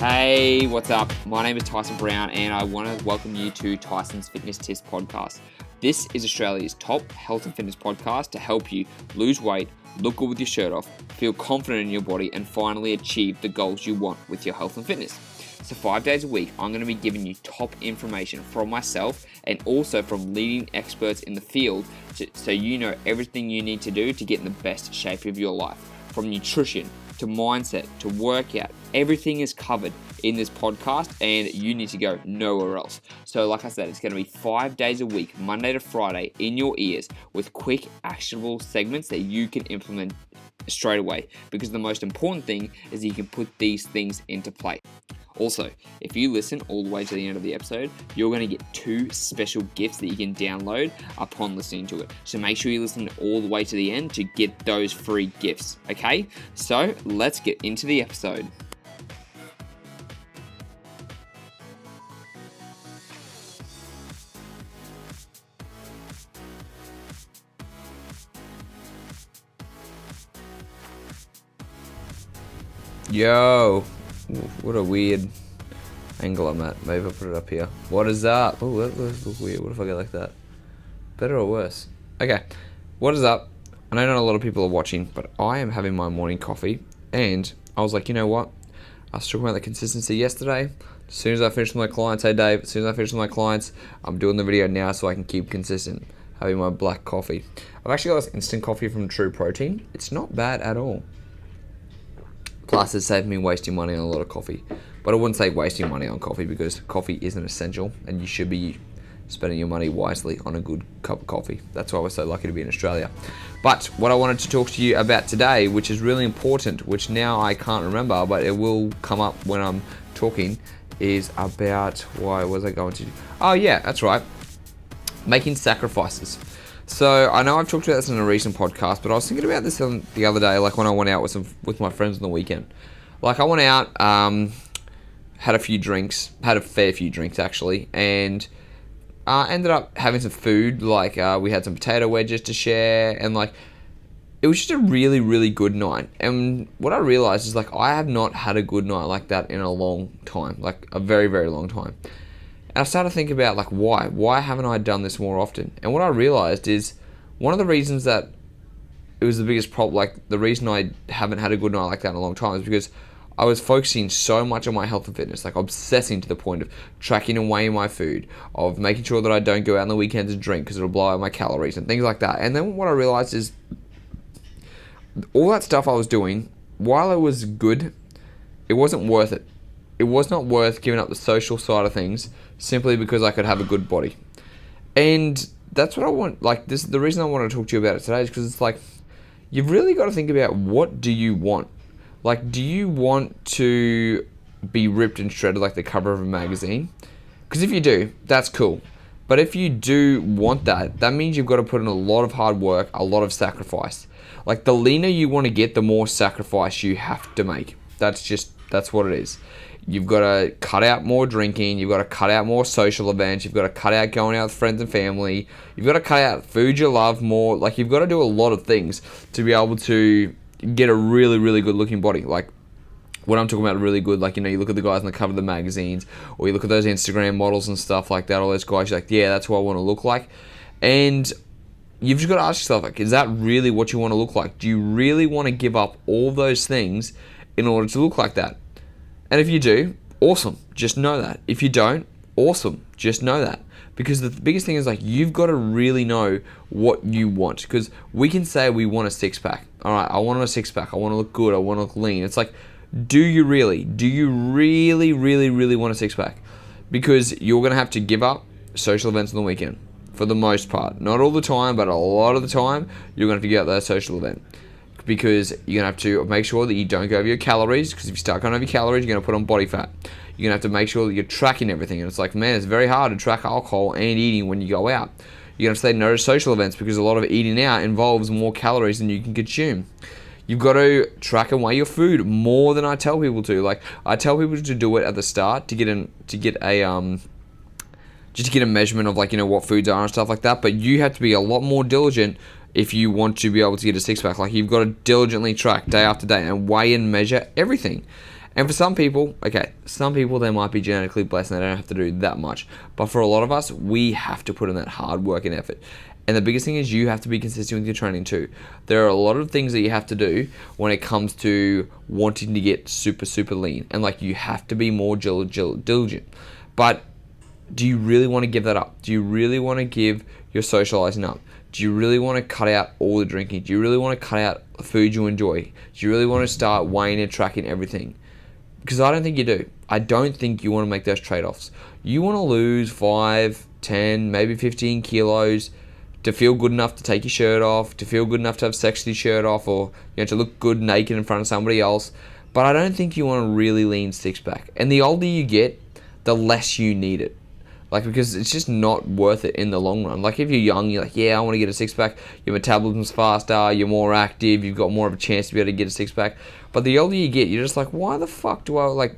Hey, what's up? My name is Tyson Brown and I want to welcome you to Tyson's Fitness Tips podcast. This is Australia's top health and fitness podcast to help you lose weight, look good with your shirt off, feel confident in your body, and finally achieve the goals you want with your health and fitness. So 5 days a week, I'm going to be giving you top information from myself and also from leading experts in the field so you know everything you need to do to get in the best shape of your life. From nutrition to mindset to workout, everything is covered in this podcast and you need to go nowhere else. So like I said, it's going to be 5 days a week, Monday to Friday, in your ears with quick actionable segments that you can implement straight away, because the most important thing is that you can put these things into play. Also, if you listen all the way to the end of the episode, you're going to get 2 special gifts that you can download upon listening to it. So make sure you listen all the way to the end to get those free gifts, okay? So let's get into the episode. Yo, what a weird angle I'm at. Maybe I'll put it up here. What is up? Oh, that looks weird. What if I go like that? Better or worse? Okay, what is up? I know not a lot of people are watching, but I am having my morning coffee, and I was like, you know what? I was talking about the consistency yesterday. As soon as I finish with my clients, hey Dave, as soon as I finish with my clients, I'm doing the video now so I can keep consistent, having my black coffee. I've actually got this instant coffee from True Protein. It's not bad at all. Plus, it saved me wasting money on a lot of coffee. But I wouldn't say wasting money on coffee, because coffee isn't essential and you should be spending your money wisely on a good cup of coffee. That's why we're so lucky to be in Australia. But what I wanted to talk to you about today, which is really important, which now I can't remember, but it will come up when I'm talking, is about, why was I going to? Oh yeah, that's right. Making sacrifices. So I know I've talked about this in a recent podcast, but I was thinking about this the other day, like when I went out with my friends on the weekend. Like I went out, had a fair few drinks actually, and ended up having some food. Like we had some potato wedges to share, and like it was just a really, really good night. And what I realized is like I have not had a good night like that in a long time, like a very, very long time. And I started to think about like why haven't I done this more often? And what I realized is one of the reasons that it was the biggest problem, like the reason I haven't had a good night like that in a long time, is because I was focusing so much on my health and fitness, like obsessing to the point of tracking and weighing my food, of making sure that I don't go out on the weekends and drink because it'll blow out my calories and things like that. And then what I realized is all that stuff I was doing, while it was good, it wasn't worth it. It was not worth giving up the social side of things simply because I could have a good body. And that's what I want. Like this, the reason I want to talk to you about it today is because it's like, you've really got to think about, what do you want? Like, do you want to be ripped and shredded like the cover of a magazine? Because if you do, that's cool. But if you do want that, that means you've got to put in a lot of hard work, a lot of sacrifice. Like the leaner you want to get, the more sacrifice you have to make. That's what it is. You've got to cut out more drinking. You've got to cut out more social events. You've got to cut out going out with friends and family. You've got to cut out food you love more. Like you've got to do a lot of things to be able to get a really, really good looking body. Like when I'm talking about really good, like, you know, you look at the guys on the cover of the magazines, or you look at those Instagram models and stuff like that, all those guys, you're like, yeah, that's what I want to look like. And you've just got to ask yourself, like, is that really what you want to look like? Do you really want to give up all those things in order to look like that? And if you do, awesome, just know that. If you don't, awesome, just know that. Because the biggest thing is, like, you've got to really know what you want. Because we can say we want a six-pack. All right, I want a six-pack. I want to look good. I want to look lean. It's like, do you really? Do you really, really, really want a six-pack? Because you're going to have to give up social events on the weekend, for the most part. Not all the time, but a lot of the time, you're going to have to give up that social event. Because you're going to have to make sure that you don't go over your calories, because if you start going over your calories, you're going to put on body fat. You're going to have to make sure that you're tracking everything. And it's like, man, it's very hard to track alcohol and eating when you go out. You're going to have to say no to social events, because a lot of eating out involves more calories than you can consume. You've got to track and weigh your food more than I tell people to. Like, I tell people to do it at the start to get a measurement of, like, you know, what foods are and stuff like that. But you have to be a lot more diligent if you want to be able to get a six-pack. Like, you've got to diligently track day after day and weigh and measure everything. And for some people, okay, some people, they might be genetically blessed and they don't have to do that much. But for a lot of us, we have to put in that hard work and effort. And the biggest thing is you have to be consistent with your training too. There are a lot of things that you have to do when it comes to wanting to get super, super lean. And like, you have to be more diligent. But do you really want to give that up? Do you really want to give your socializing up? Do you really want to cut out all the drinking? Do you really want to cut out the food you enjoy? Do you really want to start weighing and tracking everything? Because I don't think you do. I don't think you want to make those trade-offs. You want to lose 5, 10, maybe 15 kilos to feel good enough to take your shirt off, to feel good enough to have sex with your shirt off, or to look good naked in front of somebody else. But I don't think you want a really lean six-pack. And the older you get, the less you need it. Like, because it's just not worth it in the long run. Like, if you're young, you're like, yeah, I want to get a six-pack. Your metabolism's faster, you're more active, you've got more of a chance to be able to get a six-pack. But the older you get, you're just like, why the fuck do I, like,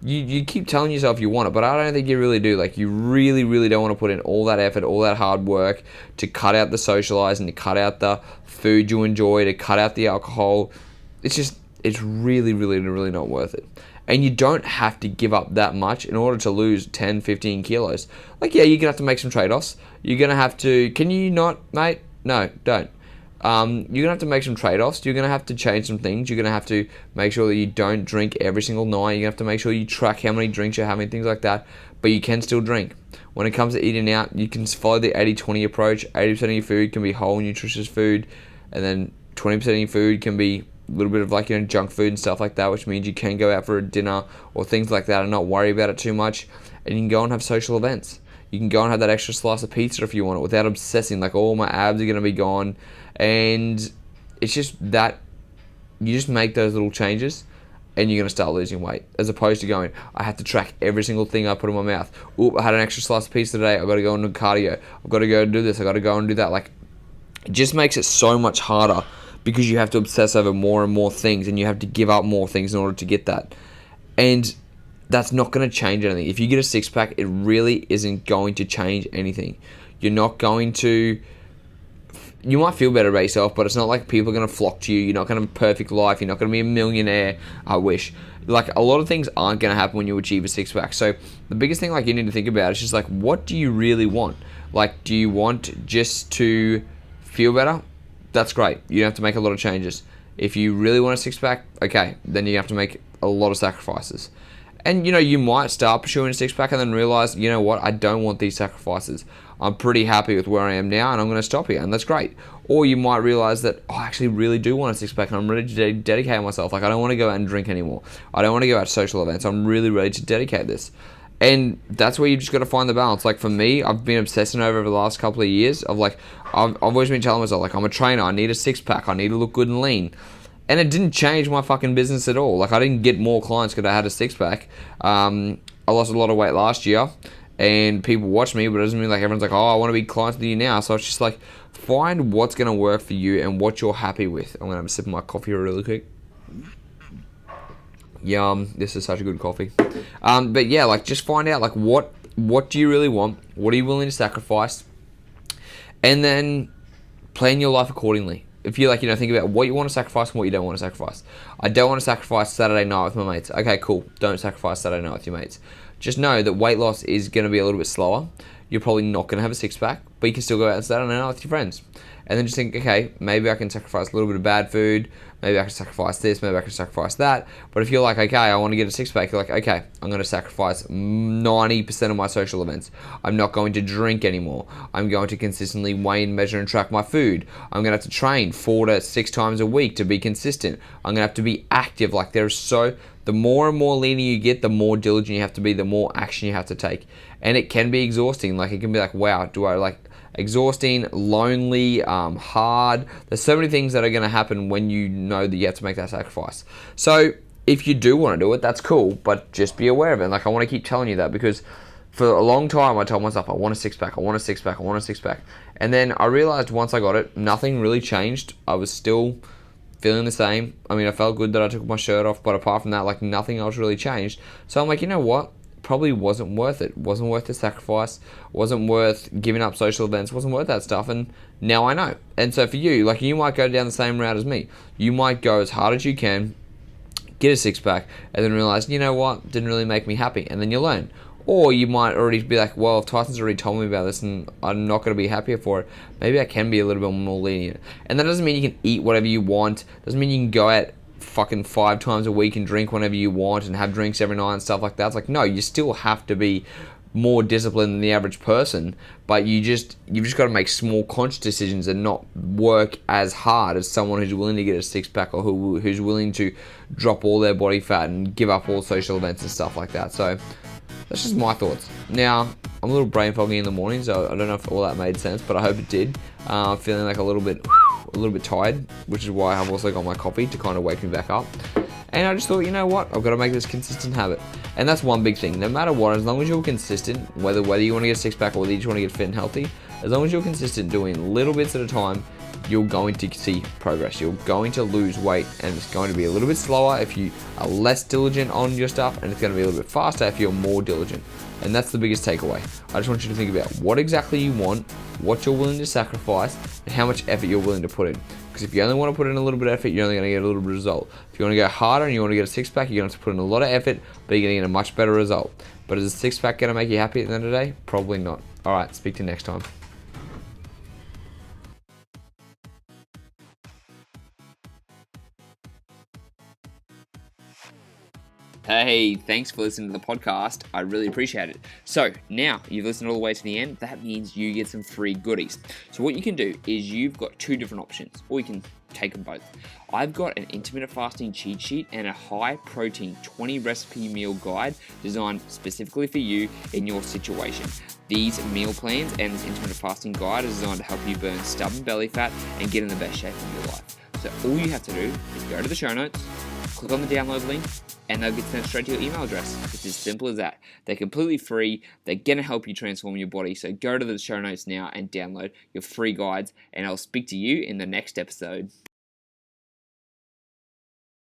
you keep telling yourself you want it, but I don't think you really do. Like, you really, really don't want to put in all that effort, all that hard work to cut out the socializing, to cut out the food you enjoy, to cut out the alcohol. It's really, really, really not worth it. And you don't have to give up that much in order to lose 10, 15 kilos. Like, yeah, you're going to have to make some trade-offs. You're going to have to... Can you not, mate? No, don't. You're going to have to make some trade-offs. You're going to have to change some things. You're going to have to make sure that you don't drink every single night. You're going to have to make sure you track how many drinks you're having, things like that. But you can still drink. When it comes to eating out, you can follow the 80-20 approach. 80% of your food can be whole, nutritious food. And then 20% of your food can be a little bit of like, junk food and stuff like that, which means you can go out for a dinner or things like that and not worry about it too much. And you can go and have social events. You can go and have that extra slice of pizza if you want it without obsessing. Like, all my abs are going to be gone. And it's just that you just make those little changes and you're going to start losing weight. As opposed to going, I have to track every single thing I put in my mouth. Oop, I had an extra slice of pizza today. I've got to go and do cardio. I've got to go and do this. I've got to go and do that. Like, it just makes it so much harder, because you have to obsess over more and more things and you have to give up more things in order to get that. And that's not going to change anything. If you get a six-pack, it really isn't going to change anything. You're not going to... You might feel better about yourself, but it's not like people are going to flock to you. You're not going to have a perfect life. You're not going to be a millionaire. I wish. Like, a lot of things aren't going to happen when you achieve a six-pack. So the biggest thing, like, you need to think about is just like, what do you really want? Like, do you want just to feel better? That's great. You don't have to make a lot of changes. If you really want a six-pack, okay, then you have to make a lot of sacrifices. And, you might start pursuing a six-pack and then realize, you know what, I don't want these sacrifices. I'm pretty happy with where I am now and I'm going to stop here, and that's great. Or you might realize that, I actually really do want a six-pack and I'm ready to dedicate myself. Like, I don't want to go out and drink anymore. I don't want to go out to social events. I'm really ready to dedicate this. And that's where you just got to find the balance. Like, for me, I've been obsessing over the last couple of years of like, I've always been telling myself, like, I'm a trainer, I need a six-pack, I need to look good and lean. And it didn't change my fucking business at all. Like, I didn't get more clients because I had a six-pack. I lost a lot of weight last year and people watch me, but it doesn't mean like everyone's like, oh, I want to be clients with you now. So it's just like, find what's going to work for you and what you're happy with. I'm going to have a sip of my coffee really quick. Yum, this is such a good coffee. But yeah, like, just find out, like, what do you really want? What are you willing to sacrifice? And then plan your life accordingly. If you, like, think about what you want to sacrifice and what you don't want to sacrifice. I don't want to sacrifice Saturday night with my mates. Okay, cool. Don't sacrifice Saturday night with your mates. Just know that weight loss is going to be a little bit slower. You're probably not going to have a six-pack, but you can still go out on Saturday night with your friends. And then just think, okay, maybe I can sacrifice a little bit of bad food. Maybe I can sacrifice this. Maybe I can sacrifice that. But if you're like, okay, I want to get a six-pack, you're like, okay, I'm going to sacrifice 90% of my social events. I'm not going to drink anymore. I'm going to consistently weigh and measure and track my food. I'm going to have to train 4 to 6 times a week to be consistent. I'm going to have to be active. Like, the more and more leaner you get, the more diligent you have to be, the more action you have to take. And it can be exhausting. Like, it can be like, wow, exhausting, lonely, hard. There's so many things that are going to happen when you know that you have to make that sacrifice. So if you do want to do it, that's cool, but just be aware of it. Like, I want to keep telling you that, because for a long time I told myself, I want a six-pack, I want a six-pack, I want a six-pack. And then I realized once I got it, nothing really changed. I was still feeling the same. I mean, I felt good that I took my shirt off, but apart from that, like, nothing else really changed. So I'm like, you know what? Probably wasn't worth it. Wasn't worth the sacrifice. Wasn't worth giving up social events. Wasn't worth that stuff. And now I know. And so for you, like, you might go down the same route as me. You might go as hard as you can, get a six pack, and then realize, you know what, didn't really make me happy, and then you learn. Or you might already be like, well, if Tyson's already told me about this and I'm not going to be happier for it, maybe I can be a little bit more lenient. And that doesn't mean you can eat whatever you want. Doesn't mean you can go out fucking 5 times a week and drink whenever you want and have drinks every night and stuff like that. It's like, no, you still have to be more disciplined than the average person, but you've just got to make small conscious decisions and not work as hard as someone who's willing to get a six pack or who's willing to drop all their body fat and give up all social events and stuff like that. So that's just my thoughts. Now, I'm a little brain foggy in the morning, so I don't know if all that made sense, but I hope it did. Feeling like a little bit tired, which is why I've also got my coffee to kind of wake me back up. And I just thought, you know what, I've got to make this consistent habit. And that's one big thing. No matter what, as long as you're consistent, whether you want to get a six pack or whether you just want to get fit and healthy, as long as you're consistent doing little bits at a time, you're going to see progress. You're going to lose weight, and it's going to be a little bit slower if you are less diligent on your stuff, and it's going to be a little bit faster if you're more diligent. And that's the biggest takeaway. I just want you to think about what exactly you want, what you're willing to sacrifice, and how much effort you're willing to put in. Because if you only want to put in a little bit of effort, you're only going to get a little bit of result. If you want to go harder and you want to get a six pack, you're going to have to put in a lot of effort, but you're going to get a much better result. But is a six pack going to make you happy at the end of the day? Probably not. Alright, speak to you next time. Hey, thanks for listening to the podcast. I really appreciate it. So now you've listened all the way to the end. That means you get some free goodies. So what you can do is you've got 2 different options, or you can take them both. I've got an intermittent fasting cheat sheet and a high protein 20 recipe meal guide designed specifically for you in your situation. These meal plans and this intermittent fasting guide are designed to help you burn stubborn belly fat and get in the best shape of your life. So all you have to do is go to the show notes, click on the download link, and they'll get sent straight to your email address. It's as simple as that. They're completely free. They're going to help you transform your body. So go to the show notes now and download your free guides, and I'll speak to you in the next episode.